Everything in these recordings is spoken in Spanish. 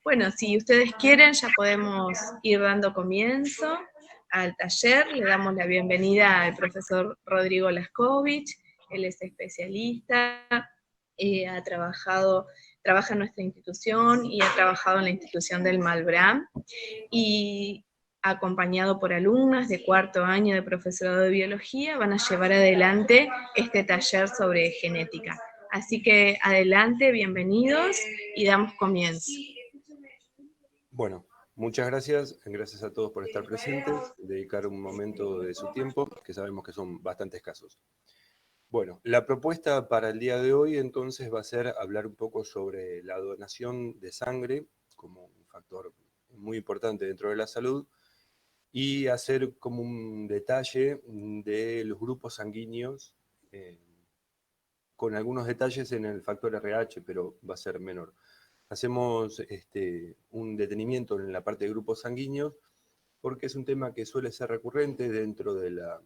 Bueno, si ustedes quieren, ya podemos ir dando comienzo al taller. Le damos la bienvenida al profesor Rodrigo Laskovich. Él es especialista, trabaja en nuestra institución y ha trabajado en la institución del Malbrán, y acompañado por alumnas de cuarto año de profesorado de biología, van a llevar adelante este taller sobre genética. Así que adelante, bienvenidos y damos comienzo. Bueno, muchas gracias a todos por estar presentes, dedicar un momento de su tiempo, que sabemos que son bastante escasos. Bueno, la propuesta para el día de hoy entonces va a ser hablar un poco sobre la donación de sangre como un factor muy importante dentro de la salud y hacer como un detalle de los grupos sanguíneos, con algunos detalles en el factor RH, pero va a ser menor. Hacemos un detenimiento en la parte de grupos sanguíneos porque es un tema que suele ser recurrente dentro de la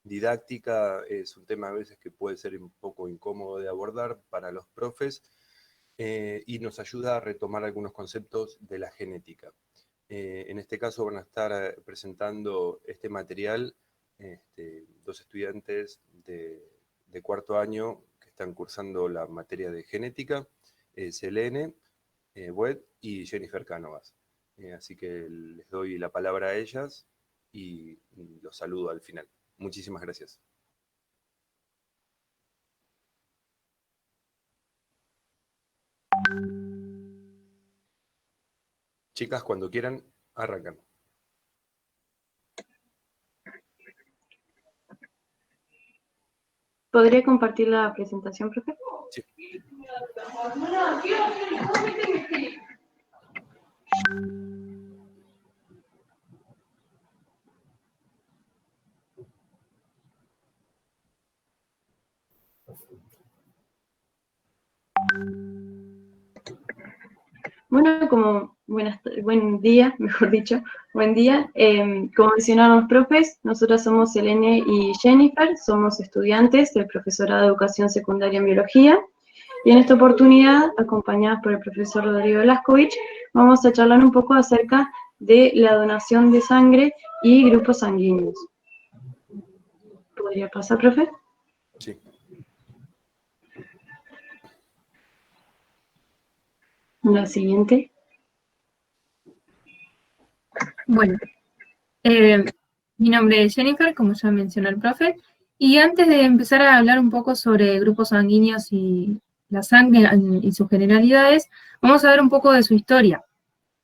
didáctica, es un tema a veces que puede ser un poco incómodo de abordar para los profes, y nos ayuda a retomar algunos conceptos de la genética. En este caso van a estar presentando este material dos estudiantes de cuarto año que están cursando la materia de genética, Selene Buet y Jennifer Cánovas. Así que les doy la palabra a ellas y los saludo al final. Muchísimas gracias. Chicas, cuando quieran, arrancan. ¿Podría compartir la presentación, profe? Sí. Bueno, buen día, mejor dicho, buen día. Como mencionaron los profes, nosotras somos Selene y Jennifer, somos estudiantes del profesorado de educación secundaria en biología, y en esta oportunidad, acompañadas por el profesor Rodrigo Laskovich, vamos a charlar un poco acerca de la donación de sangre y grupos sanguíneos. ¿Podría pasar, profe? Sí. La siguiente. Bueno, mi nombre es Jennifer, como ya mencionó el profe, y antes de empezar a hablar un poco sobre grupos sanguíneos y la sangre y sus generalidades, vamos a ver un poco de su historia.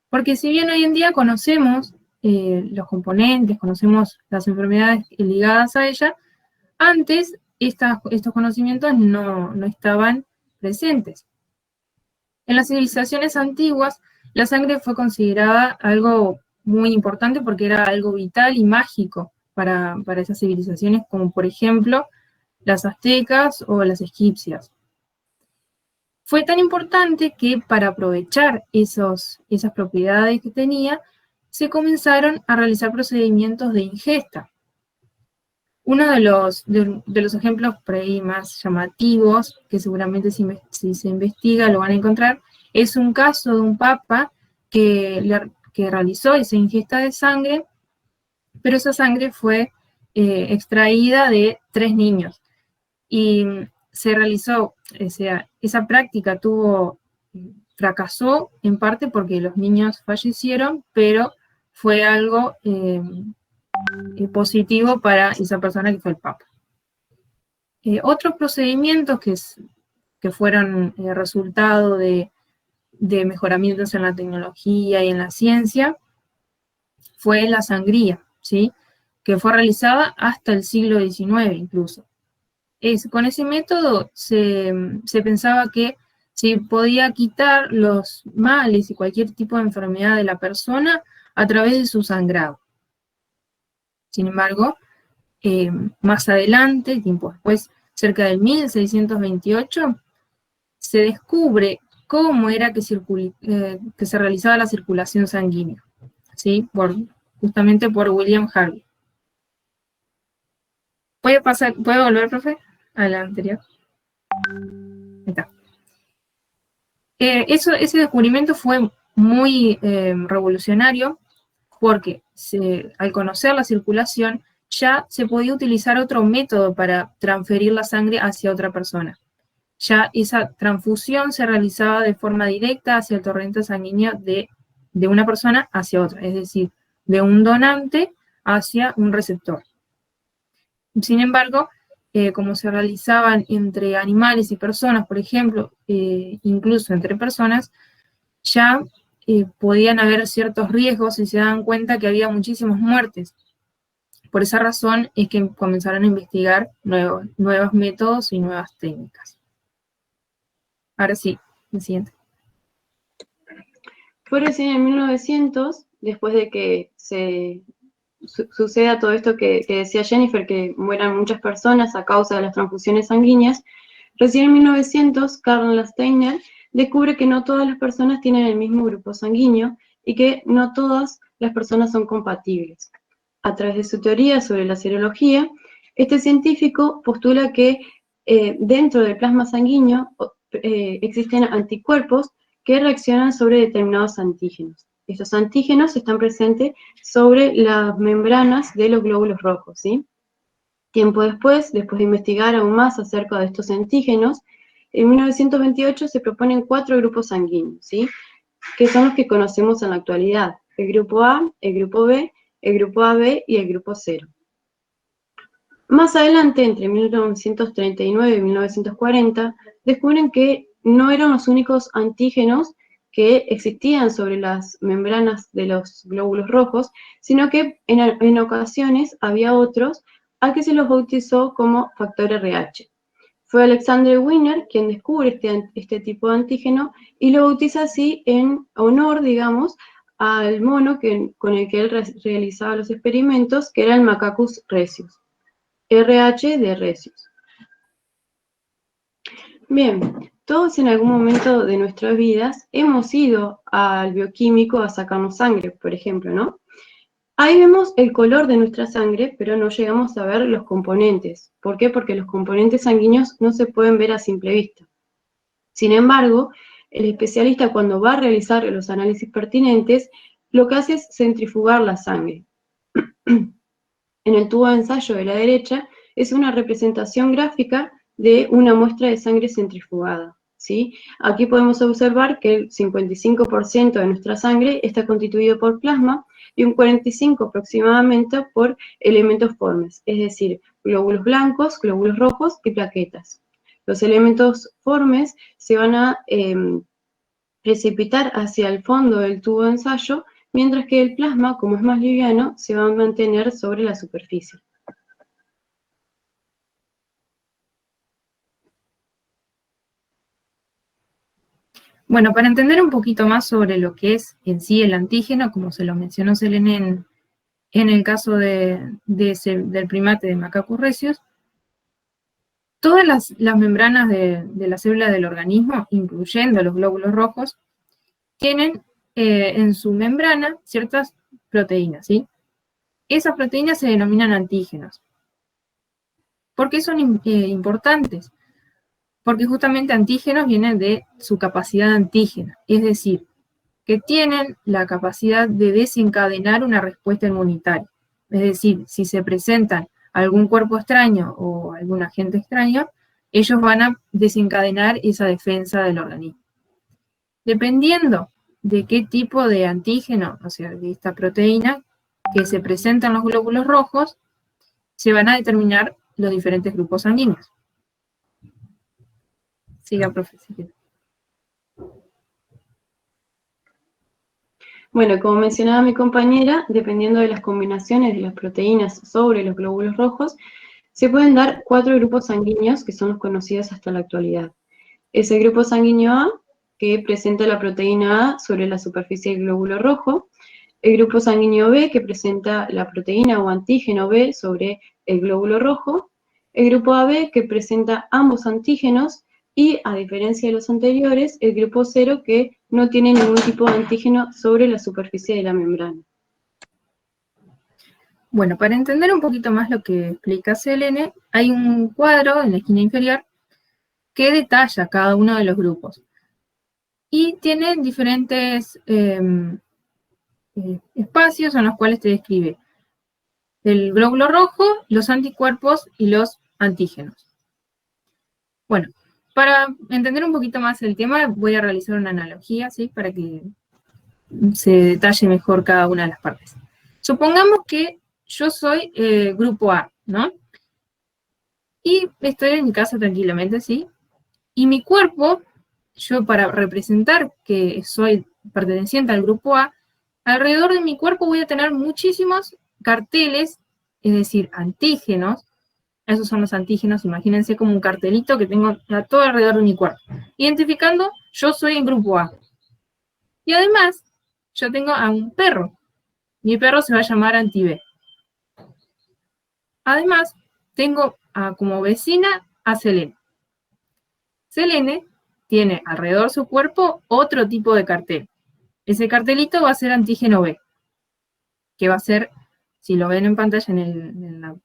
Porque si bien hoy en día conocemos los componentes, conocemos las enfermedades ligadas a ella, antes estos conocimientos no estaban presentes. En las civilizaciones antiguas, la sangre fue considerada algo muy importante porque era algo vital y mágico para esas civilizaciones, como por ejemplo las aztecas o las egipcias. Fue tan importante que para aprovechar esas propiedades que tenía, se comenzaron a realizar procedimientos de ingesta. Uno de los ejemplos por ahí más llamativos, que seguramente si se investiga lo van a encontrar, es un caso de un papa que realizó esa ingesta de sangre, pero esa sangre fue extraída de 3 niños. Y se realizó, o sea, esa práctica fracasó en parte porque los niños fallecieron, pero fue algo positivo para esa persona que fue el Papa. Otros procedimientos que fueron resultado de mejoramientos en la tecnología y en la ciencia fue la sangría, ¿sí? Que fue realizada hasta el siglo XIX incluso. Con ese método se pensaba que se podía quitar los males y cualquier tipo de enfermedad de la persona a través de su sangrado. Sin embargo, más adelante, tiempo después, cerca del 1628, se descubre cómo era que se realizaba la circulación sanguínea, ¿sí? Justamente por William Harvey. ¿Puede volver, profe? A la anterior. Ahí está. Ese descubrimiento fue muy revolucionario, porque al conocer la circulación ya se podía utilizar otro método para transferir la sangre hacia otra persona. Ya esa transfusión se realizaba de forma directa hacia el torrente sanguíneo de una persona hacia otra, es decir, de un donante hacia un receptor. Sin embargo, como se realizaban entre animales y personas, por ejemplo, incluso entre personas, ya podían haber ciertos riesgos y se dan cuenta que había muchísimas muertes. Por esa razón es que comenzaron a investigar nuevos métodos y nuevas técnicas. Ahora sí, el siguiente. Fue recién en 1900, después de que suceda todo esto que decía Jennifer, que mueran muchas personas a causa de las transfusiones sanguíneas, recién en 1900, Karl Steiner descubre que no todas las personas tienen el mismo grupo sanguíneo y que no todas las personas son compatibles. A través de su teoría sobre la serología, este científico postula que dentro del plasma sanguíneo existen anticuerpos que reaccionan sobre determinados antígenos. Estos antígenos están presentes sobre las membranas de los glóbulos rojos, ¿sí? Tiempo después de investigar aún más acerca de estos antígenos, en 1928 se proponen 4 grupos sanguíneos, ¿sí? Que son los que conocemos en la actualidad: el grupo A, el grupo B, el grupo AB y el grupo 0. Más adelante, entre 1939 y 1940, descubren que no eran los únicos antígenos que existían sobre las membranas de los glóbulos rojos, sino que en ocasiones había otros a que se los bautizó como factor RH. Fue Alexander Wiener quien descubre este tipo de antígeno y lo bautiza así en honor, digamos, al mono con el que él realizaba los experimentos, que era el Macacus rhesus, RH de rhesus. Bien, todos en algún momento de nuestras vidas hemos ido al bioquímico a sacarnos sangre, por ejemplo, ¿no? Ahí vemos el color de nuestra sangre, pero no llegamos a ver los componentes. ¿Por qué? Porque los componentes sanguíneos no se pueden ver a simple vista. Sin embargo, el especialista, cuando va a realizar los análisis pertinentes, lo que hace es centrifugar la sangre. En el tubo de ensayo de la derecha es una representación gráfica de una muestra de sangre centrifugada, ¿sí? Aquí podemos observar que el 55% de nuestra sangre está constituido por plasma y un 45% aproximadamente por elementos formes, es decir, glóbulos blancos, glóbulos rojos y plaquetas. Los elementos formes se van a precipitar hacia el fondo del tubo de ensayo, mientras que el plasma, como es más liviano, se va a mantener sobre la superficie. Bueno, para entender un poquito más sobre lo que es en sí el antígeno, como se lo mencionó Selene en el caso del primate de Macacus rhesus, todas las membranas de la célula del organismo, incluyendo los glóbulos rojos, tienen en su membrana ciertas proteínas, ¿sí? Esas proteínas se denominan antígenos. ¿Por qué son importantes? Porque justamente antígenos vienen de su capacidad antígena, es decir, que tienen la capacidad de desencadenar una respuesta inmunitaria. Es decir, si se presentan algún cuerpo extraño o algún agente extraño, ellos van a desencadenar esa defensa del organismo. Dependiendo de qué tipo de antígeno, o sea, de esta proteína que se presenta en los glóbulos rojos, se van a determinar los diferentes grupos sanguíneos. Siga, profesor. Bueno, como mencionaba mi compañera, dependiendo de las combinaciones de las proteínas sobre los glóbulos rojos, se pueden dar 4 grupos sanguíneos que son los conocidos hasta la actualidad. Es el grupo sanguíneo A, que presenta la proteína A sobre la superficie del glóbulo rojo, el grupo sanguíneo B, que presenta la proteína o antígeno B sobre el glóbulo rojo, el grupo AB, que presenta ambos antígenos, y, a diferencia de los anteriores, el grupo 0, que no tiene ningún tipo de antígeno sobre la superficie de la membrana. Bueno, para entender un poquito más lo que explica Selene, hay un cuadro en la esquina inferior que detalla cada uno de los grupos. y tiene diferentes espacios en los cuales te describe el glóbulo rojo, los anticuerpos y los antígenos. Bueno, para entender un poquito más el tema, voy a realizar una analogía, ¿sí? Para que se detalle mejor cada una de las partes. Supongamos que yo soy grupo A, ¿no? Y estoy en mi casa tranquilamente, ¿sí? Y mi cuerpo, yo para representar que soy perteneciente al grupo A, alrededor de mi cuerpo voy a tener muchísimos carteles, es decir, antígenos. Esos son los antígenos, imagínense como un cartelito que tengo a todo alrededor de mi cuerpo, identificando yo soy el grupo A. Y además, yo tengo a un perro. Mi perro se va a llamar anti-B. Además, tengo como vecina a Selene. Selene tiene alrededor de su cuerpo otro tipo de cartel. Ese cartelito va a ser antígeno B, que va a ser, si lo ven en pantalla en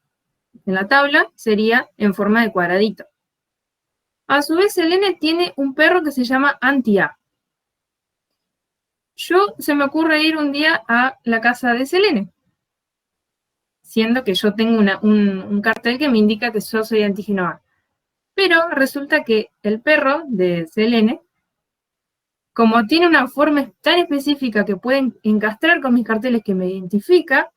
la tabla, sería en forma de cuadradito. A su vez, Selene tiene un perro que se llama anti-A. Se me ocurre ir un día a la casa de Selene, siendo que yo tengo un cartel que me indica que yo soy antígeno A. Pero resulta que el perro de Selene, como tiene una forma tan específica que puede encastrar con mis carteles que me identifica,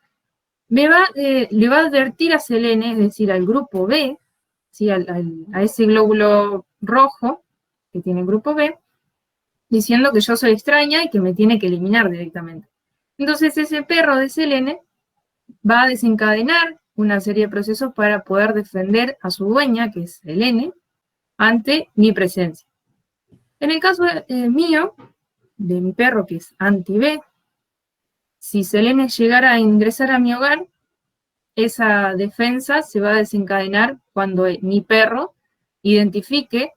le va a advertir a Selene, es decir, al grupo B, ¿sí? a ese glóbulo rojo que tiene el grupo B, diciendo que yo soy extraña y que me tiene que eliminar directamente. Entonces ese perro de Selene va a desencadenar una serie de procesos para poder defender a su dueña, que es Selene, ante mi presencia. En el caso mío, de mi perro, que es anti-B, si Selene llegara a ingresar a mi hogar, esa defensa se va a desencadenar cuando mi perro identifique.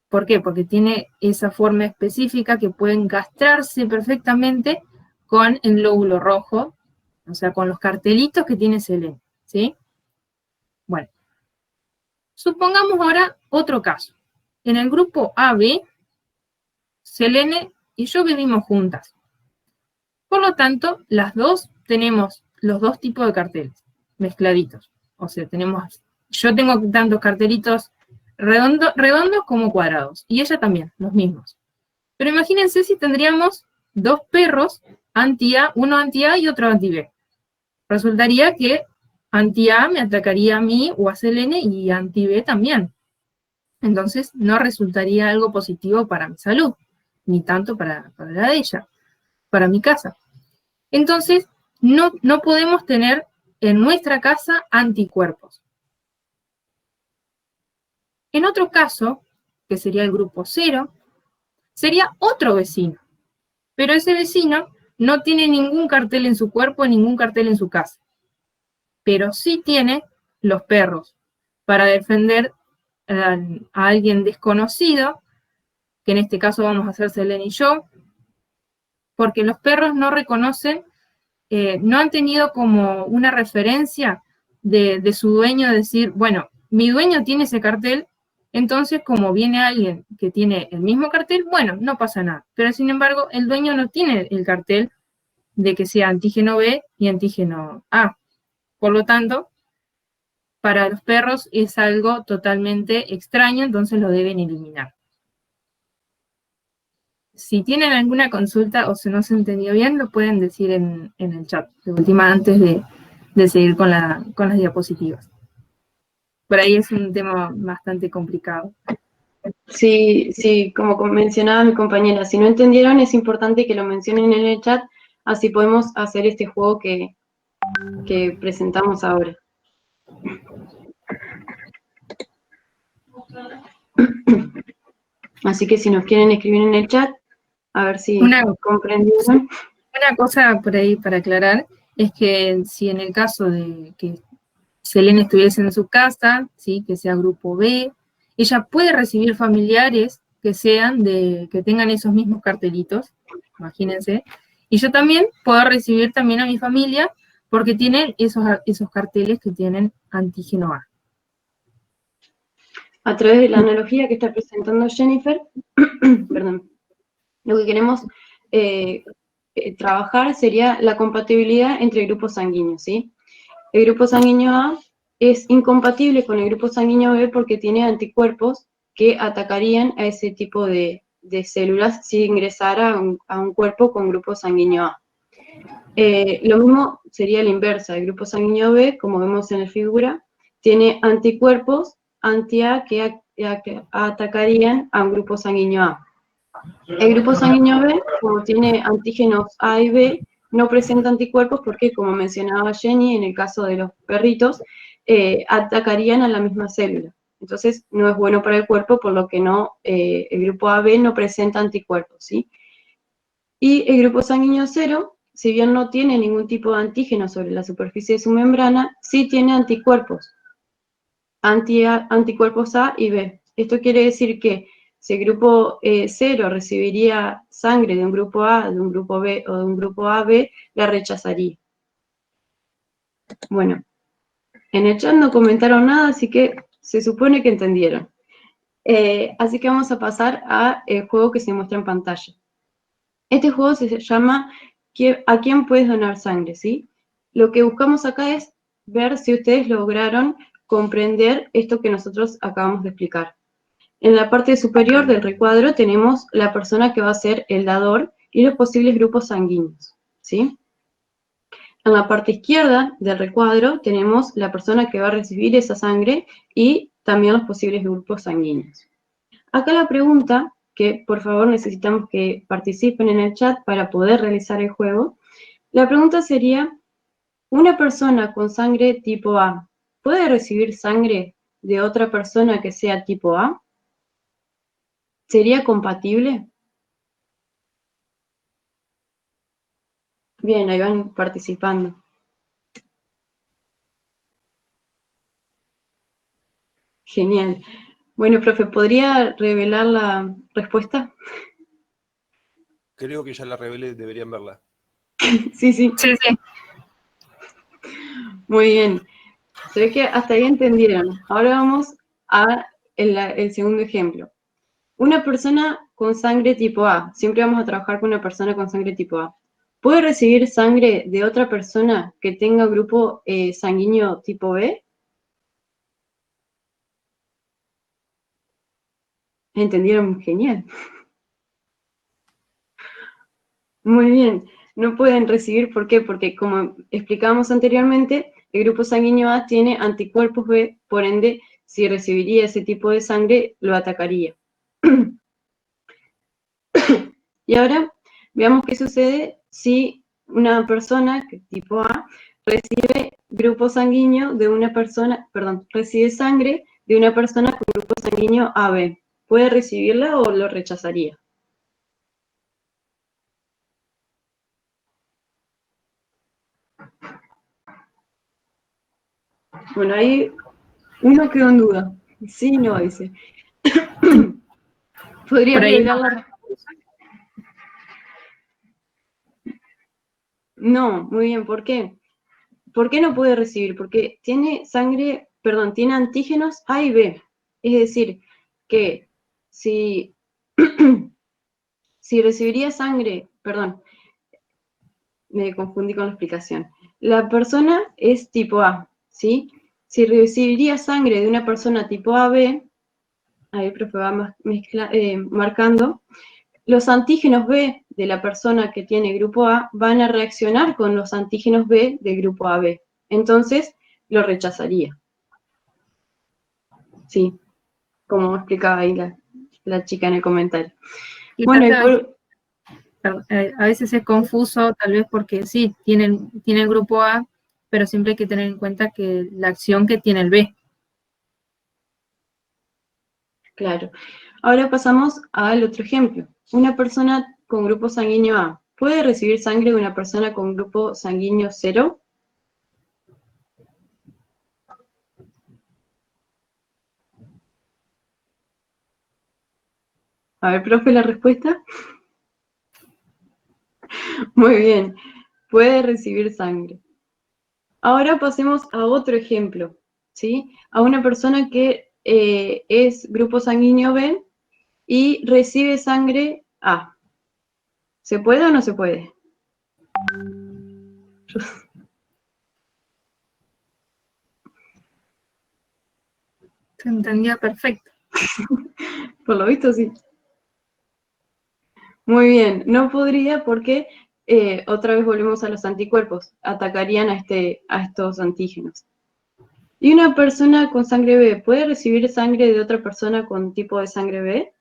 ¿Por qué? Porque tiene esa forma específica que puede encastrarse perfectamente con el glóbulo rojo, o sea, con los cartelitos que tiene Selene, ¿sí? Bueno, supongamos ahora otro caso. En el grupo AB, Selene y yo vivimos juntas. Por lo tanto, las dos tenemos los dos tipos de carteles, mezcladitos. O sea, yo tengo tantos cartelitos redondos como cuadrados, y ella también, los mismos. Pero imagínense si tendríamos dos perros, anti-A, uno anti-A y otro anti-B. Resultaría que anti-A me atacaría a mí o a Selene y anti-B también. Entonces no resultaría algo positivo para mi salud, ni tanto para la de ella, para mi casa. Entonces no podemos tener en nuestra casa anticuerpos. En otro caso, que sería el grupo 0, sería otro vecino, pero ese vecino no tiene ningún cartel en su cuerpo, ningún cartel en su casa, pero sí tiene los perros para defender a alguien desconocido, que en este caso vamos a hacer Selene y yo, porque los perros no reconocen, no han tenido como una referencia de su dueño, decir, bueno, mi dueño tiene ese cartel, entonces como viene alguien que tiene el mismo cartel, bueno, no pasa nada. Pero sin embargo, el dueño no tiene el cartel de que sea antígeno B y antígeno A. Por lo tanto, para los perros es algo totalmente extraño, entonces lo deben eliminar. Si tienen alguna consulta o si no se entendió bien, lo pueden decir en el chat, de última, antes de seguir con las diapositivas. Por ahí es un tema bastante complicado. Sí, como mencionaba mi compañera, si no entendieron es importante que lo mencionen en el chat, así podemos hacer este juego que presentamos ahora. Así que si nos quieren escribir en el chat, a ver si comprendieron. Una cosa por ahí para aclarar es que si en el caso de que Selene estuviese en su casa, ¿sí? Que sea grupo B, ella puede recibir familiares que tengan esos mismos cartelitos, imagínense, y yo también puedo recibir también a mi familia porque tienen esos carteles que tienen antígeno A. A través de la analogía que está presentando Jennifer, perdón, Lo que queremos trabajar sería la compatibilidad entre grupos sanguíneos, ¿sí? El grupo sanguíneo A es incompatible con el grupo sanguíneo B porque tiene anticuerpos que atacarían a ese tipo de células si ingresara a un cuerpo con grupo sanguíneo A. Lo mismo sería la inversa. El grupo sanguíneo B, como vemos en la figura, tiene anticuerpos anti-A que atacarían a un grupo sanguíneo A. El grupo sanguíneo B, como tiene antígenos A y B, no presenta anticuerpos porque, como mencionaba Jenny, en el caso de los perritos, atacarían a la misma célula. Entonces, no es bueno para el cuerpo, por lo que el grupo AB no presenta anticuerpos, ¿sí? Y el grupo sanguíneo 0, si bien no tiene ningún tipo de antígeno sobre la superficie de su membrana, sí tiene anticuerpos, anticuerpos A y B. Esto quiere decir que si el grupo 0 recibiría sangre de un grupo A, de un grupo B o de un grupo AB, la rechazaría. Bueno, en el chat no comentaron nada, así que se supone que entendieron. Así que vamos a pasar al juego que se muestra en pantalla. Este juego se llama ¿A quién puedes donar sangre? ¿Sí? Lo que buscamos acá es ver si ustedes lograron comprender esto que nosotros acabamos de explicar. En la parte superior del recuadro tenemos la persona que va a ser el dador y los posibles grupos sanguíneos, ¿sí? En la parte izquierda del recuadro tenemos la persona que va a recibir esa sangre y también los posibles grupos sanguíneos. Acá la pregunta, que por favor necesitamos que participen en el chat para poder realizar el juego, la pregunta sería, ¿una persona con sangre tipo A puede recibir sangre de otra persona que sea tipo A? ¿Sería compatible? Bien, ahí van participando. Genial. Bueno, profe, ¿podría revelar la respuesta? Creo que ya la revelé, deberían verla. Sí, sí. Sí, sí. Muy bien. Se ve que hasta ahí entendieron. Ahora vamos a el segundo ejemplo. Una persona con sangre tipo A, siempre vamos a trabajar con una persona con sangre tipo A, ¿puede recibir sangre de otra persona que tenga grupo sanguíneo tipo B? ¿Entendieron? Genial. Muy bien. No pueden recibir, ¿por qué? Porque como explicábamos anteriormente, el grupo sanguíneo A tiene anticuerpos B, por ende, si recibiría ese tipo de sangre, lo atacaría. Y ahora veamos qué sucede si una persona tipo A recibe grupo sanguíneo de una persona, perdón, recibe sangre de una persona con grupo sanguíneo AB. ¿Puede recibirla o lo rechazaría? Bueno, ahí uno quedó en duda. Sí, no, dice. ¿Podría Por ahí revelar la respuesta? No, muy bien, ¿por qué? ¿Por qué no puede recibir? Porque tiene sangre, perdón, tiene antígenos A y B. Es decir, que si, si recibiría sangre, perdón, me confundí con la explicación. La persona es tipo A, ¿sí? Si recibiría sangre de una persona tipo AB, ahí el profe va marcando, los antígenos B de la persona que tiene grupo A van a reaccionar con los antígenos B del grupo AB. Entonces, lo rechazaría. Sí, como explicaba ahí la chica en el comentario. Bueno, a veces es confuso, tal vez porque sí, tiene el grupo A, pero siempre hay que tener en cuenta que la acción que tiene el B. claro. Ahora pasamos al otro ejemplo. Una persona con grupo sanguíneo A, ¿puede recibir sangre de una persona con grupo sanguíneo 0? A ver, profe, la respuesta. Muy bien, puede recibir sangre. Ahora pasemos a otro ejemplo, ¿sí? A una persona que es grupo sanguíneo B y recibe sangre A. ¿Se puede o no se puede? Se entendía perfecto. Por lo visto, sí. Muy bien, no podría porque otra vez volvemos a los anticuerpos, atacarían a estos antígenos. ¿Y una persona con sangre B puede recibir sangre de otra persona con tipo de sangre B?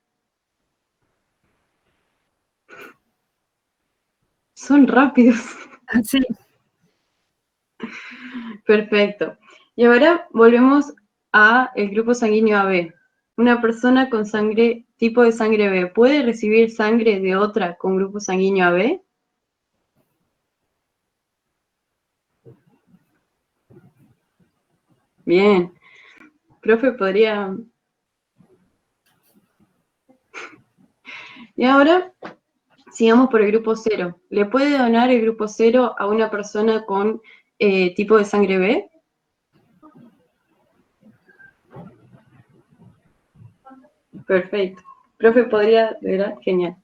Son rápidos. Sí. Perfecto. Y ahora volvemos a el grupo sanguíneo AB. Una persona con tipo de sangre B puede recibir sangre de otra con grupo sanguíneo AB. Bien. Profe, podría... Y ahora sigamos por el grupo 0. ¿Le puede donar el grupo 0 a una persona con tipo de sangre B? Perfecto. Profe, podría, de verdad, genial.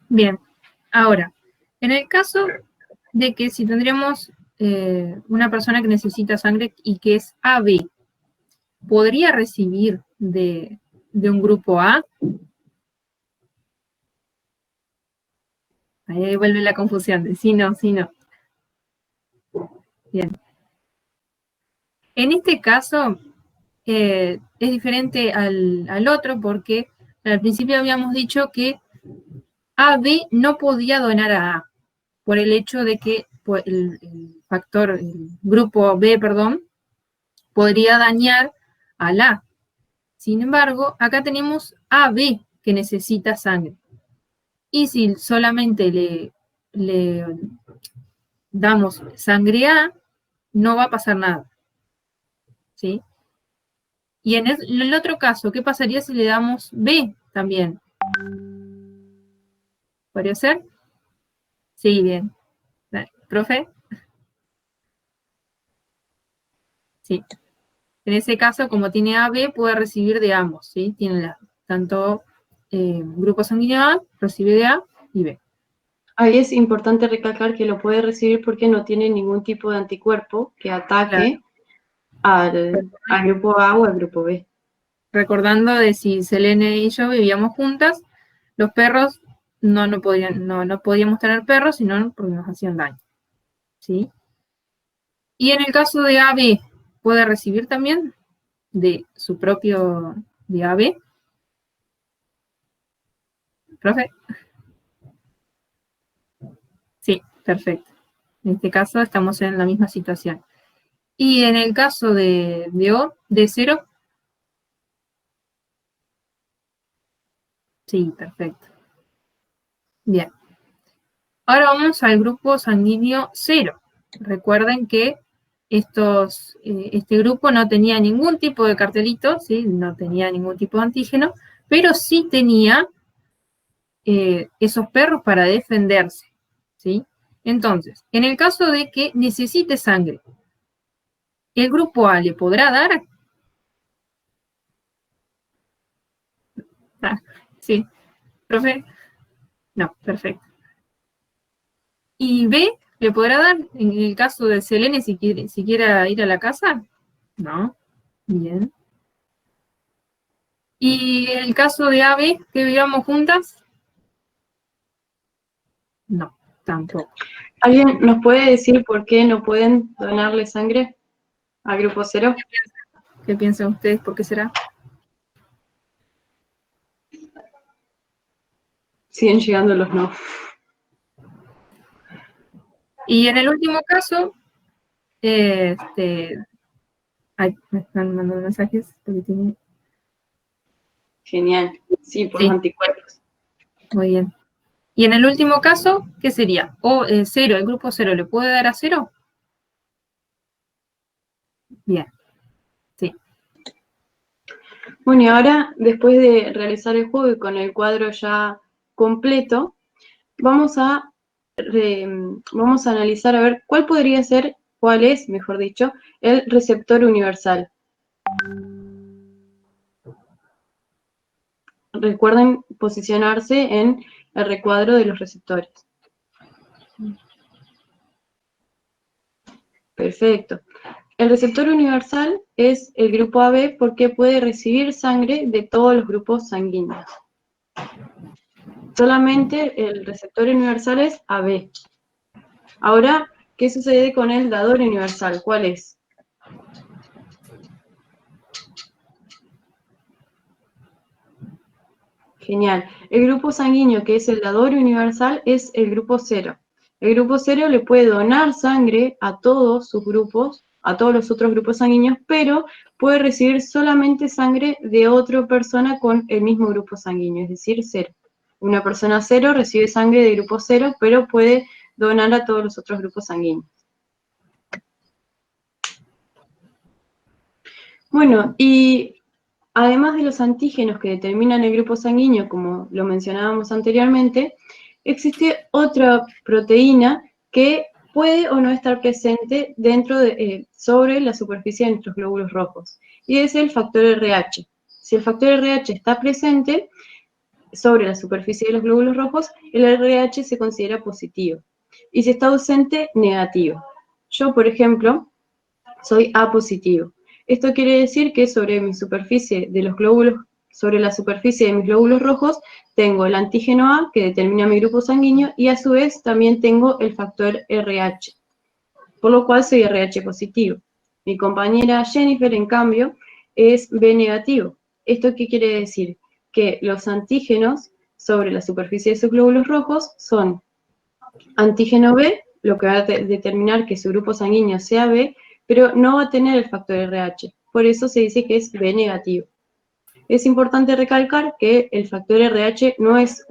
Bien, ahora, en el caso de que si tendríamos una persona que necesita sangre y que es AB, ¿podría recibir de un grupo A? Ahí vuelve la confusión de sí, no, sí, no. Bien. En este caso, es diferente al otro porque al principio habíamos dicho que AB no podía donar a A por el hecho de que el grupo B, perdón, podría dañar al A. Sin embargo, acá tenemos AB que necesita sangre. Y si solamente le damos sangre A, no va a pasar nada. ¿Sí? Y en el otro caso, ¿qué pasaría si le damos B también? ¿Podría ser? Sí, bien. Dale. ¿Profe? Sí. En ese caso, como tiene AB, puede recibir de ambos, ¿sí? Tiene tanto grupo sanguíneo A, recibe de A y B. Ahí es importante recalcar que lo puede recibir porque no tiene ningún tipo de anticuerpo que ataque al grupo A o al grupo B. Recordando de si Selene y yo vivíamos juntas, los perros no podíamos tener perros, sino porque nos hacían daño. ¿Sí? Y en el caso de AB, ¿puede recibir también de su propio de AB? ¿Profe? Sí, perfecto. En este caso estamos en la misma situación. Y en el caso de O, de 0, sí, perfecto. Bien. Ahora vamos al grupo sanguíneo 0. Recuerden que este grupo no tenía ningún tipo de cartelito, ¿sí? No tenía ningún tipo de antígeno, pero sí tenía esos perros para defenderse, ¿sí? Entonces, en el caso de que necesite sangre, ¿el grupo A le podrá dar? Ah, sí, profe. No, perfecto. ¿Y B le podrá dar en el caso de Selene si quiera ir a la casa? No. Bien. ¿Y el caso de AB, que vivamos juntas? No, tampoco. ¿Alguien nos puede decir por qué no pueden donarle sangre al grupo 0? ¿Qué piensan ustedes? ¿Por qué será? Siguen llegando los no. Y en el último caso, ay, me están mandando mensajes porque tiene... Genial. Sí, por Sí, los anticuerpos. muy bien. Y en el último caso, ¿qué sería? O 0, el grupo 0, ¿le puede dar a 0? Bien, sí. Bueno, y ahora, después de realizar el juego y con el cuadro ya completo, vamos a analizar a ver cuál es, mejor dicho, el receptor universal. recuerden posicionarse en el recuadro de los receptores. Perfecto. El receptor universal es el grupo AB porque puede recibir sangre de todos los grupos sanguíneos. Solamente el receptor universal es AB. Ahora, ¿qué sucede con el dador universal? ¿Cuál es? Genial. El grupo sanguíneo que es el dador universal es el grupo 0. El grupo 0 le puede donar sangre a todos sus grupos, a todos los otros grupos sanguíneos, pero puede recibir solamente sangre de otra persona con el mismo grupo sanguíneo, es decir, 0. Una persona 0 recibe sangre de grupo 0, pero puede donar a todos los otros grupos sanguíneos. Bueno, y además de los antígenos que determinan el grupo sanguíneo, como lo mencionábamos anteriormente, existe otra proteína que puede o no estar presente sobre la superficie de nuestros glóbulos rojos, y es el factor RH. Si el factor RH está presente sobre la superficie de los glóbulos rojos, el RH se considera positivo, y si está ausente, negativo. Yo, por ejemplo, soy A positivo. Esto quiere decir que sobre mi superficie de los glóbulos, sobre la superficie de mis glóbulos rojos, tengo el antígeno A, que determina mi grupo sanguíneo, y a su vez también tengo el factor RH, por lo cual soy RH positivo. Mi compañera Jennifer, en cambio, es B negativo. ¿Esto qué quiere decir? Que los antígenos sobre la superficie de sus glóbulos rojos son antígeno B, lo que va a determinar que su grupo sanguíneo sea B, pero no va a tener el factor RH. Por eso se dice que es B negativo. Es importante recalcar que el factor RH no es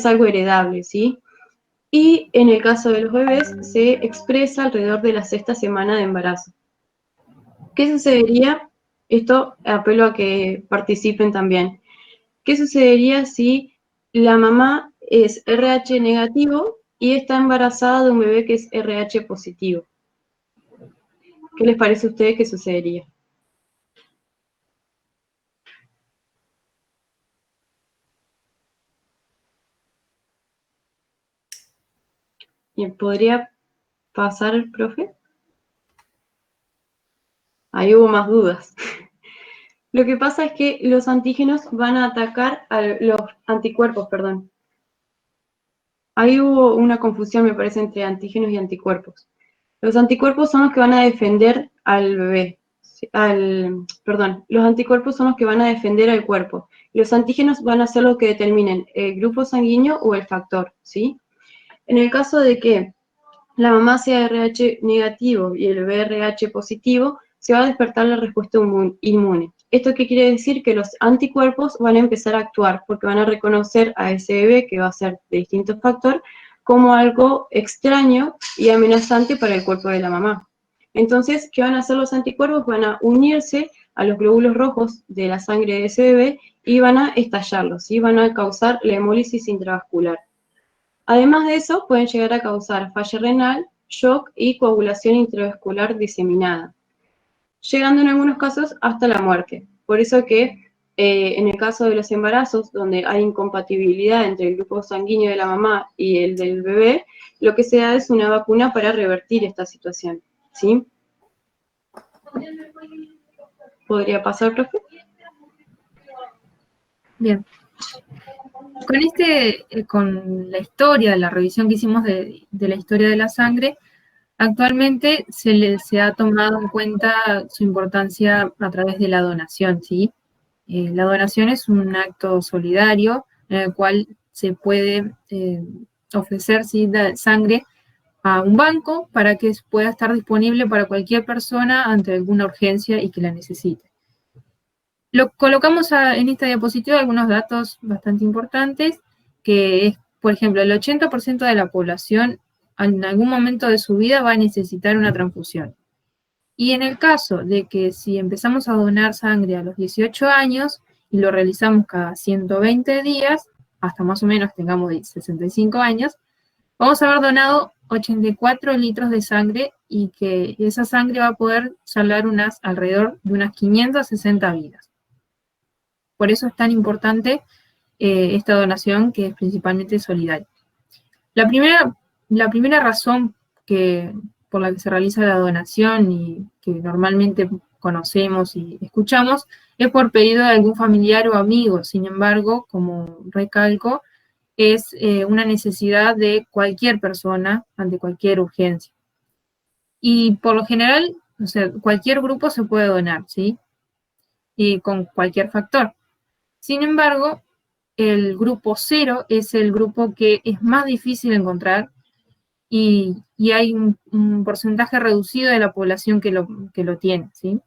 algo heredable, ¿sí? Y en el caso de los bebés se expresa alrededor de la 6ª semana de embarazo. ¿Qué sucedería? Esto apelo a que participen también. ¿Qué sucedería si la mamá es RH negativo y está embarazada de un bebé que es RH positivo? ¿Qué les parece a ustedes que sucedería? Bien, ¿podría pasar el profe? Ahí hubo más dudas. Lo que pasa es que los antígenos van a atacar a los anticuerpos, perdón. Ahí hubo una confusión, me parece, entre antígenos y anticuerpos. Los anticuerpos son los que van a defender al bebé. Los anticuerpos son los que van a defender al cuerpo. Los antígenos van a ser los que determinen el grupo sanguíneo o el factor, ¿sí? En el caso de que la mamá sea RH negativo y el bebé RH positivo, se va a despertar la respuesta inmune. ¿Esto qué quiere decir? Que los anticuerpos van a empezar a actuar porque van a reconocer a ese bebé, que va a ser de distinto factor, como algo extraño y amenazante para el cuerpo de la mamá. Entonces, ¿qué van a hacer los anticuerpos? Van a unirse a los glóbulos rojos de la sangre de ese bebé y van a estallarlos, ¿sí? Van a causar la hemólisis intravascular. Además de eso, pueden llegar a causar falla renal, shock y coagulación intravascular diseminada, llegando en algunos casos hasta la muerte. Por eso que en el caso de los embarazos, donde hay incompatibilidad entre el grupo sanguíneo de la mamá y el del bebé, lo que se da es una vacuna para revertir esta situación, ¿sí? ¿Podría pasar, profe? Bien. Con la historia, la revisión que hicimos de la historia de la sangre, actualmente se ha tomado en cuenta su importancia a través de la donación, ¿sí? La donación es un acto solidario en el cual se puede ofrecer, ¿sí?, sangre a un banco para que pueda estar disponible para cualquier persona ante alguna urgencia y que la necesite. Colocamos en esta diapositiva algunos datos bastante importantes, que es, por ejemplo, el 80% de la población en algún momento de su vida va a necesitar una transfusión. Y en el caso de que si empezamos a donar sangre a los 18 años y lo realizamos cada 120 días, hasta más o menos tengamos 65 años, vamos a haber donado 84 litros de sangre y que esa sangre va a poder salvar alrededor de unas 560 vidas. Por eso es tan importante esta donación, que es principalmente solidaria. La primera razón por la que se realiza la donación y que normalmente conocemos y escuchamos es por pedido de algún familiar o amigo. Sin embargo, como recalco, es una necesidad de cualquier persona ante cualquier urgencia. Y por lo general, o sea, cualquier grupo se puede donar, ¿sí? Y con cualquier factor. Sin embargo, el grupo 0 es el grupo que es más difícil de encontrar y hay un porcentaje reducido de la población que lo tiene, ¿sí?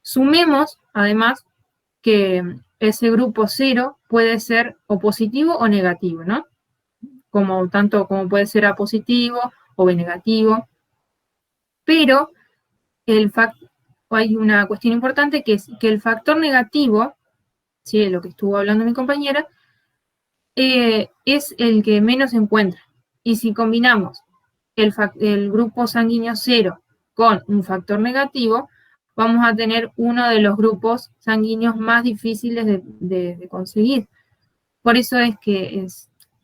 Sumemos, además, que ese grupo 0 puede ser o positivo o negativo, ¿no? Tanto como puede ser A positivo o B negativo. Pero hay una cuestión importante, que es que el factor negativo, ¿sí?, de lo que estuvo hablando mi compañera, es el que menos se encuentra. Y si combinamos el grupo sanguíneo 0 con un factor negativo, vamos a tener uno de los grupos sanguíneos más difíciles de conseguir. Por eso es que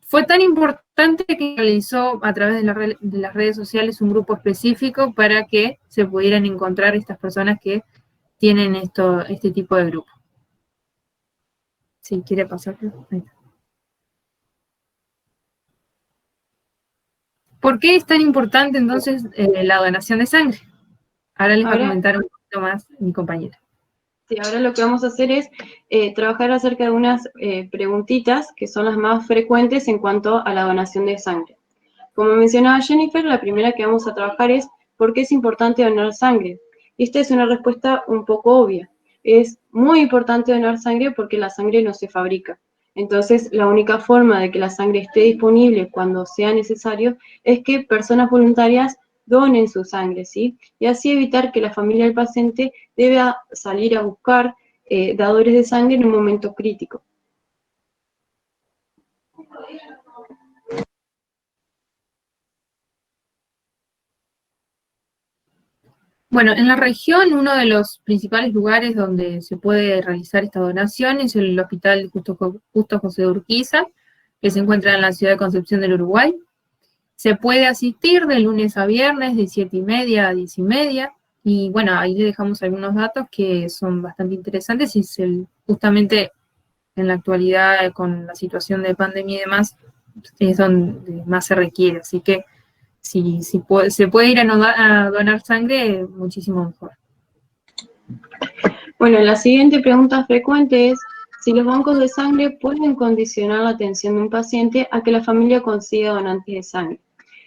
fue tan importante que realizó a través de las redes sociales un grupo específico para que se pudieran encontrar estas personas que tienen este tipo de grupo. Si quiere pasar. Ahí está. ¿Por qué es tan importante entonces la donación de sangre? Ahora les va a comentar un poquito más mi compañera. Sí, ahora lo que vamos a hacer es trabajar acerca de unas preguntitas que son las más frecuentes en cuanto a la donación de sangre. Como mencionaba Jennifer, la primera que vamos a trabajar es ¿por qué es importante donar sangre? Y esta es una respuesta un poco obvia. Es muy importante donar sangre porque la sangre no se fabrica. Entonces, la única forma de que la sangre esté disponible cuando sea necesario es que personas voluntarias donen su sangre, ¿sí? Y así evitar que la familia del paciente deba salir a buscar dadores de sangre en un momento crítico. Bueno, en la región, uno de los principales lugares donde se puede realizar esta donación es el Hospital Justo José de Urquiza, que se encuentra en la ciudad de Concepción del Uruguay. Se puede asistir de lunes a viernes, de 7:30 a 10:30, y bueno, ahí le dejamos algunos datos que son bastante interesantes, y justamente en la actualidad, con la situación de pandemia y demás, es donde más se requiere, así que si se puede ir a donar sangre, muchísimo mejor. Bueno, la siguiente pregunta frecuente es si los bancos de sangre pueden condicionar la atención de un paciente a que la familia consiga donantes de sangre.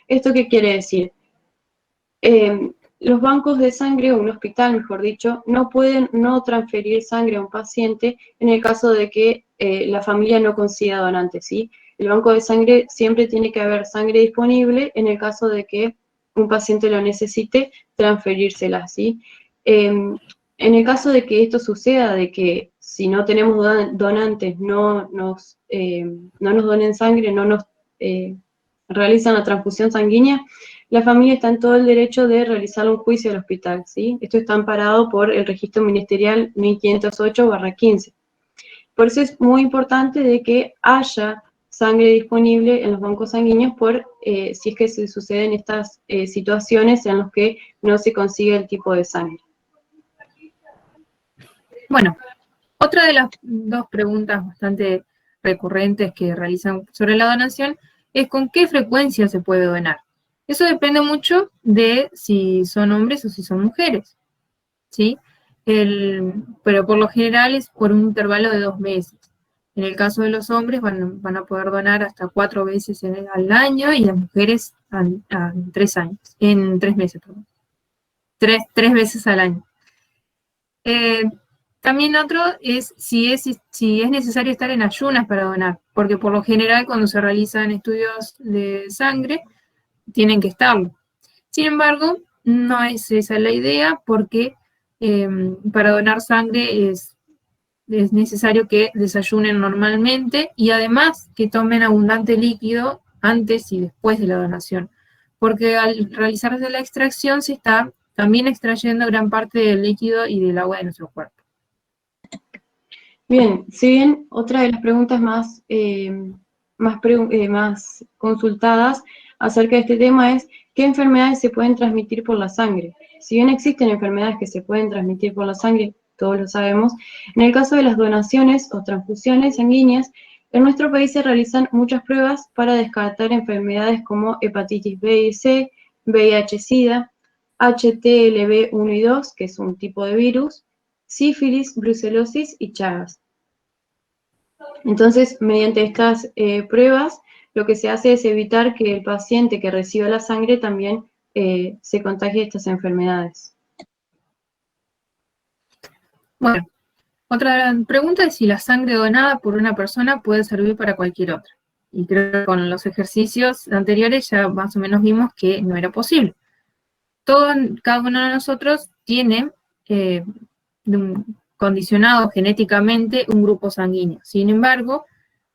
¿Esto qué quiere decir? Los bancos de sangre, o un hospital, mejor dicho, no pueden no transferir sangre a un paciente en el caso de que la familia no consiga donantes, ¿sí? El banco de sangre siempre tiene que haber sangre disponible en el caso de que un paciente lo necesite, transferírsela, ¿sí? En el caso de que esto suceda, de que si no tenemos donantes no nos donen sangre, no nos realizan la transfusión sanguínea, la familia está en todo el derecho de realizar un juicio al hospital, ¿sí? Esto está amparado por el registro ministerial 1508/15. Por eso es muy importante de que haya sangre disponible en los bancos sanguíneos si es que se suceden estas situaciones en las que no se consigue el tipo de sangre. Bueno, otra de las dos preguntas bastante recurrentes que realizan sobre la donación es ¿con qué frecuencia se puede donar? Eso depende mucho de si son hombres o si son mujeres, ¿sí? Pero por lo general es por un intervalo de 2 meses. En el caso de los hombres van a poder donar hasta 4 veces al año, y las mujeres en 3 meses, perdón. 3 veces al año. También otro es si es necesario estar en ayunas para donar, porque por lo general cuando se realizan estudios de sangre tienen que estarlo. Sin embargo, no es esa la idea, porque para donar sangre es necesario que desayunen normalmente y además que tomen abundante líquido antes y después de la donación, porque al realizarse la extracción se está también extrayendo gran parte del líquido y del agua de nuestro cuerpo. Bien, si bien otra de las preguntas más consultadas acerca de este tema es ¿qué enfermedades se pueden transmitir por la sangre? Si bien existen enfermedades que se pueden transmitir por la sangre, todos lo sabemos, en el caso de las donaciones o transfusiones sanguíneas, en nuestro país se realizan muchas pruebas para descartar enfermedades como hepatitis B y C, VIH-Sida, HTLV-1 y 2, que es un tipo de virus, sífilis, brucelosis y Chagas. Entonces, mediante estas pruebas, lo que se hace es evitar que el paciente que reciba la sangre también se contagie de estas enfermedades. Bueno, otra pregunta es si la sangre donada por una persona puede servir para cualquier otra. Y creo que con los ejercicios anteriores ya más o menos vimos que no era posible. Cada uno de nosotros tiene condicionado genéticamente un grupo sanguíneo. Sin embargo,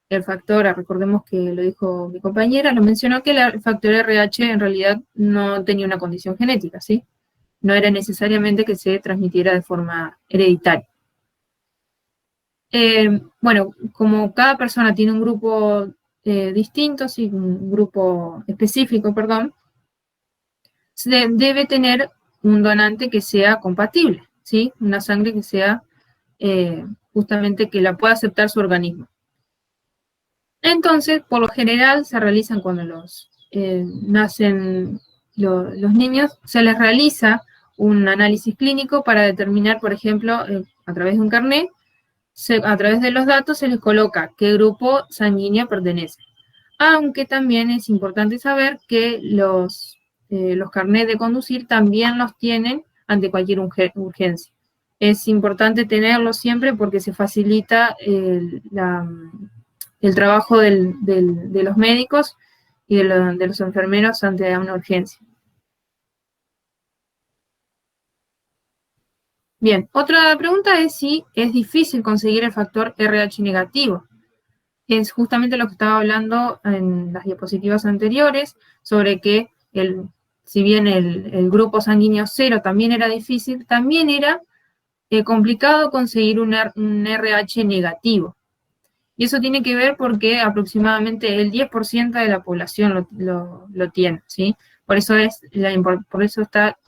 el factor, recordemos que lo dijo mi compañera, lo mencionó que el factor RH en realidad no tenía una condición genética, ¿sí? No era necesariamente que se transmitiera de forma hereditaria. Bueno, como cada persona tiene un grupo distinto, ¿sí? Un grupo específico, perdón, debe tener un donante que sea compatible, ¿sí? Una sangre que sea justamente que la pueda aceptar su organismo. Entonces, por lo general, se realizan cuando nacen los niños, se les realiza un análisis clínico para determinar, por ejemplo, a través de un carnet, a través de los datos se les coloca qué grupo sanguíneo pertenece. Aunque también es importante saber que los carnets de conducir también los tienen ante cualquier urgencia. Es importante tenerlos siempre porque se facilita el trabajo de los médicos y de los enfermeros ante una urgencia. Bien, otra pregunta es si es difícil conseguir el factor RH negativo. Es justamente lo que estaba hablando en las diapositivas anteriores, sobre que si bien el grupo sanguíneo 0 también era difícil, también era complicado conseguir un RH negativo. Y eso tiene que ver porque aproximadamente el 10% de la población lo tiene, ¿sí? Por eso está,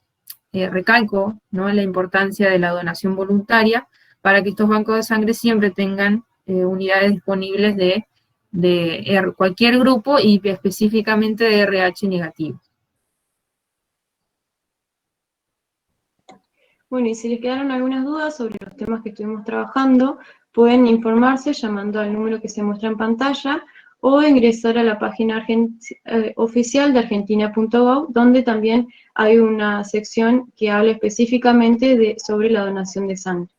recalco, ¿no?, la importancia de la donación voluntaria para que estos bancos de sangre siempre tengan unidades disponibles de cualquier grupo y específicamente de RH negativo. Bueno, y si les quedaron algunas dudas sobre los temas que estuvimos trabajando, pueden informarse llamando al número que se muestra en pantalla o ingresar a la página oficial de argentina.gov, donde también hay una sección que habla específicamente sobre la donación de sangre.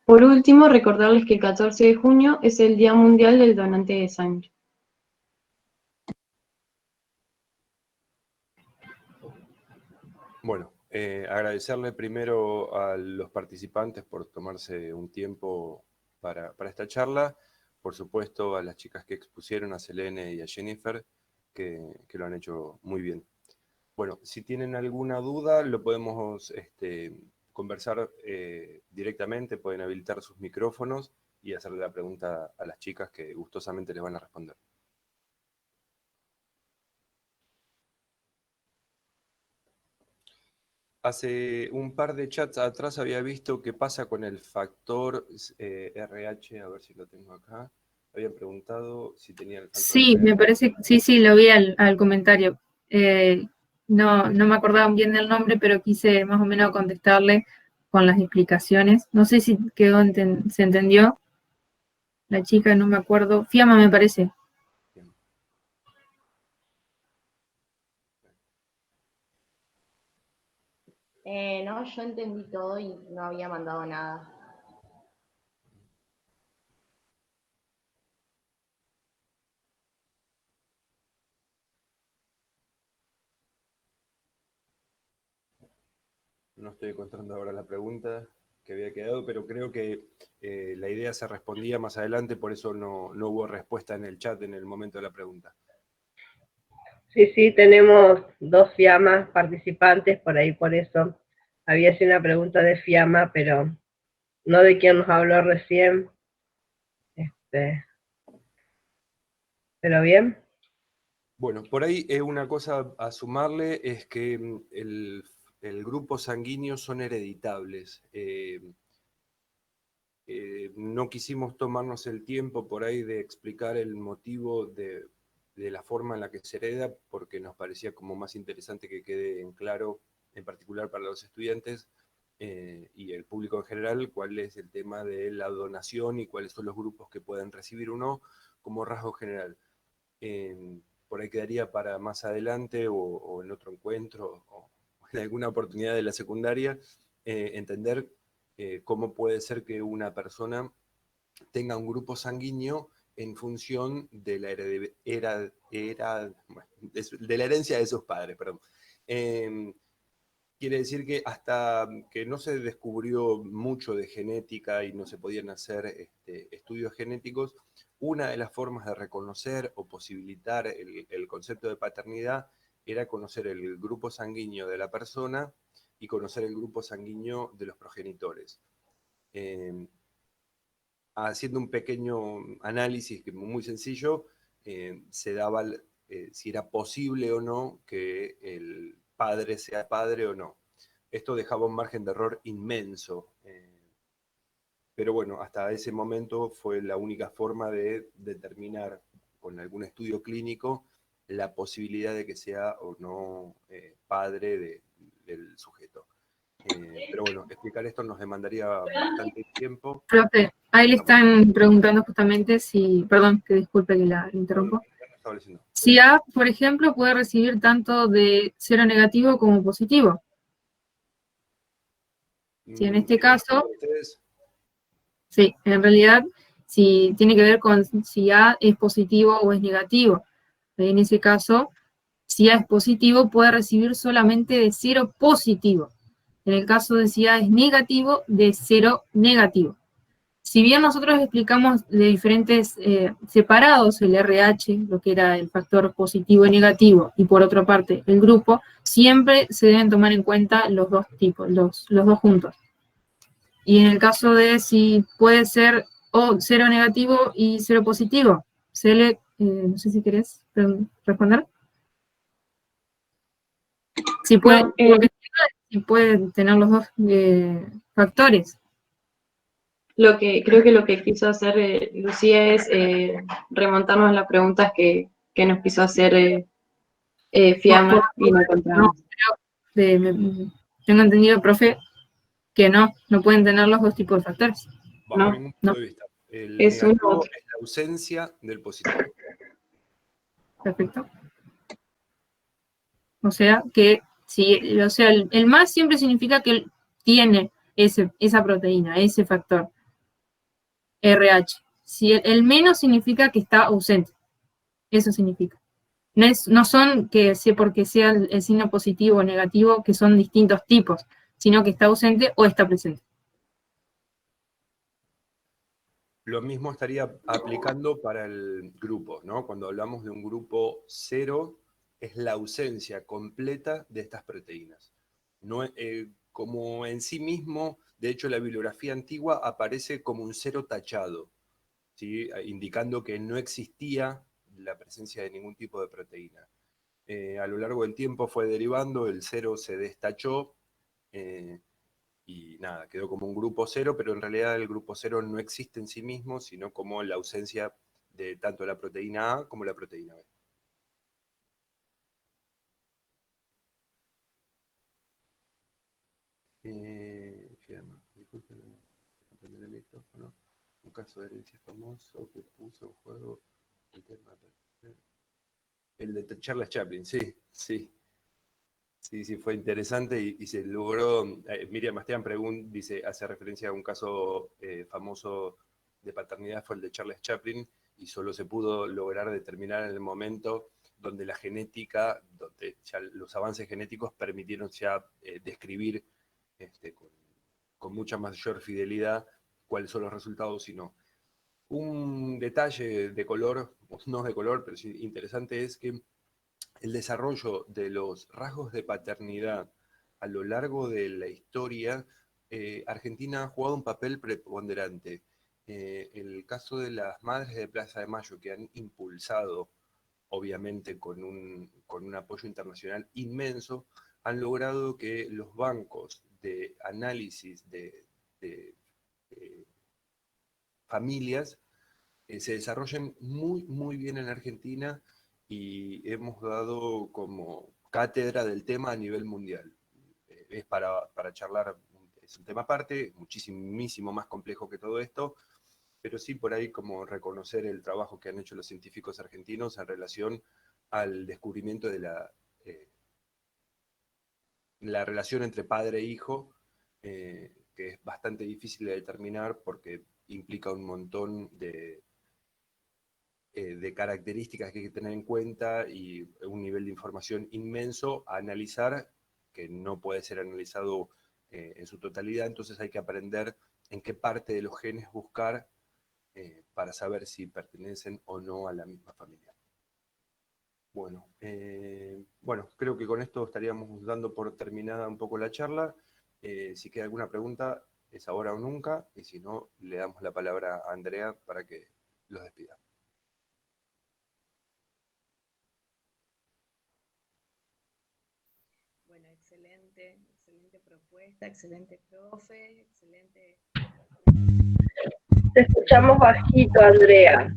Por último, recordarles que el 14 de junio es el Día Mundial del Donante de Sangre. Bueno, agradecerle primero a los participantes por tomarse un tiempo para esta charla, por supuesto a las chicas que expusieron, a Selene y a Jennifer, que lo han hecho muy bien. Bueno, si tienen alguna duda, lo podemos conversar directamente, pueden habilitar sus micrófonos y hacerle la pregunta a las chicas que gustosamente les van a responder. Hace un par de chats atrás había visto qué pasa con el factor RH, a ver si lo tengo acá. Habían preguntado si tenía el factor Sí, RH. me parece, sí, lo vi al comentario. No me acordaba bien del nombre, pero quise más o menos contestarle con las explicaciones. No sé si se entendió. La chica, no me acuerdo. Fiamma me parece. No, yo entendí todo y no había mandado nada. No estoy encontrando ahora la pregunta que había quedado, pero creo que la idea se respondía más adelante, por eso no hubo respuesta en el chat en el momento de la pregunta. Sí, tenemos 2 FIAMAs participantes, por eso había sido una pregunta de FIAMA, pero no de quien nos habló recién. Pero bien. Bueno, por ahí una cosa a sumarle es que el grupo sanguíneo son hereditables. No quisimos tomarnos el tiempo por ahí de explicar el motivo de la forma en la que se hereda, porque nos parecía como más interesante que quede en claro, en particular para los estudiantes y el público en general, cuál es el tema de la donación y cuáles son los grupos que pueden recibir o no, como rasgo general. Por ahí quedaría para más adelante o en otro encuentro o en alguna oportunidad de la secundaria, entender cómo puede ser que una persona tenga un grupo sanguíneo en función de la, de la herencia de sus padres. Perdón. Quiere decir que hasta que no se descubrió mucho de genética y no se podían hacer estudios genéticos, una de las formas de reconocer o posibilitar el concepto de paternidad era conocer el grupo sanguíneo de la persona y conocer el grupo sanguíneo de los progenitores. Haciendo un pequeño análisis muy sencillo, se daba si era posible o no que el padre sea padre o no. Esto dejaba un margen de error inmenso, pero bueno, hasta ese momento fue la única forma de determinar con algún estudio clínico la posibilidad de que sea o no padre del sujeto. Pero bueno, explicar esto nos demandaría bastante tiempo. Profe, ahí le están preguntando justamente si, perdón, que disculpe que la interrumpo. Si A, por ejemplo, puede recibir tanto de cero negativo como positivo. Si en este caso, sí, en realidad, si tiene que ver con si A es positivo o es negativo. En ese caso, si A es positivo, puede recibir solamente de cero positivo. En el caso de si A es negativo, de cero negativo. Si bien nosotros explicamos de diferentes separados el RH, lo que era el factor positivo y negativo, y por otra parte el grupo, siempre se deben tomar en cuenta los dos tipos, los dos juntos. Y en el caso de si puede ser o cero negativo y cero positivo, no sé si querés responder. Si puede, No, si puede tener los dos factores. creo que lo que quiso hacer Lucía es remontarnos a las preguntas que nos quiso hacer Fiamma y no encontramos. Tengo entendido, profe, que no pueden tener los dos tipos de factores. Bajo ningún punto de vista. El Es uno negativo u otro. es la ausencia del positivo. Perfecto. O sea que el más siempre significa que tiene esa proteína, ese factor RH. Si el menos significa que está ausente. Eso significa. No son que porque sea el signo positivo o negativo, que son distintos tipos, sino que está ausente o está presente. Lo mismo estaría aplicando para el grupo, ¿no? Cuando hablamos de un grupo 0, es la ausencia completa de estas proteínas. No, como en sí mismo, de hecho, la bibliografía antigua aparece como un 0 tachado, ¿sí? Indicando que no existía la presencia de ningún tipo de proteína. A lo largo del tiempo fue derivando, el 0 se destachó, y nada, quedó como un grupo 0, pero en realidad el grupo 0 no existe en sí mismo, sino como la ausencia de tanto la proteína A como la proteína B. Disculpen, prender el micrófono. Un caso de herencia famoso que puso en juego el tema el de Charles Chaplin, sí, sí. Sí, sí, fue interesante y se logró. Miriam Bastián dice, hace referencia a un caso famoso de paternidad, fue el de Charles Chaplin, y solo se pudo lograr determinar en el momento donde la genética, donde ya los avances genéticos permitieron ya describir con mucha mayor fidelidad cuáles son los resultados y no. Un detalle de color, no de color, pero sí interesante, es que el desarrollo de los rasgos de paternidad a lo largo de la historia Argentina ha jugado un papel preponderante. El caso de las madres de Plaza de Mayo, que han impulsado, obviamente con un apoyo internacional inmenso, han logrado que los bancos de análisis de familias se desarrollen muy, muy bien en Argentina, y hemos dado como cátedra del tema a nivel mundial. Es para charlar, es un tema aparte, muchísimo más complejo que todo esto, pero sí por ahí como reconocer el trabajo que han hecho los científicos argentinos en relación al descubrimiento de la relación entre padre e hijo, que es bastante difícil de determinar porque implica un montón de características que hay que tener en cuenta y un nivel de información inmenso a analizar, que no puede ser analizado en su totalidad. Entonces hay que aprender en qué parte de los genes buscar para saber si pertenecen o no a la misma familia. Bueno, creo que con esto estaríamos dando por terminada un poco la charla. Si queda alguna pregunta, es ahora o nunca, y si no, le damos la palabra a Andrea para que los despida. Bueno, excelente propuesta, excelente profe, excelente... Te escuchamos bajito, Andrea.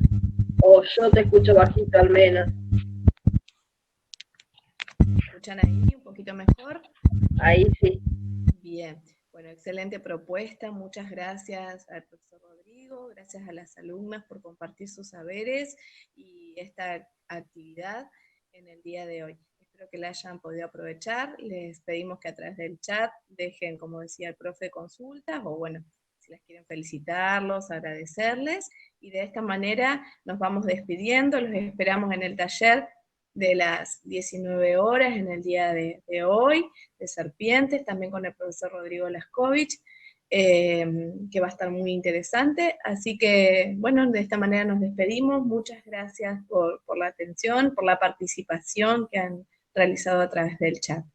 O yo te escucho bajito al menos. ¿Me escuchan ahí un poquito mejor? Ahí sí. Bien, bueno, excelente propuesta, muchas gracias al profesor Rodrigo, gracias a las alumnas por compartir sus saberes y esta actividad en el día de hoy. Espero que la hayan podido aprovechar. Les pedimos que a través del chat dejen, como decía el profe, consultas, o bueno, si las quieren felicitarlos, agradecerles, y de esta manera nos vamos despidiendo. Los esperamos en el taller de las 19 horas en el día de hoy, de serpientes, también con el profesor Rodrigo Lascovich, que va a estar muy interesante. Así que, bueno, de esta manera nos despedimos. Muchas gracias por la atención, por la participación que han realizado a través del chat.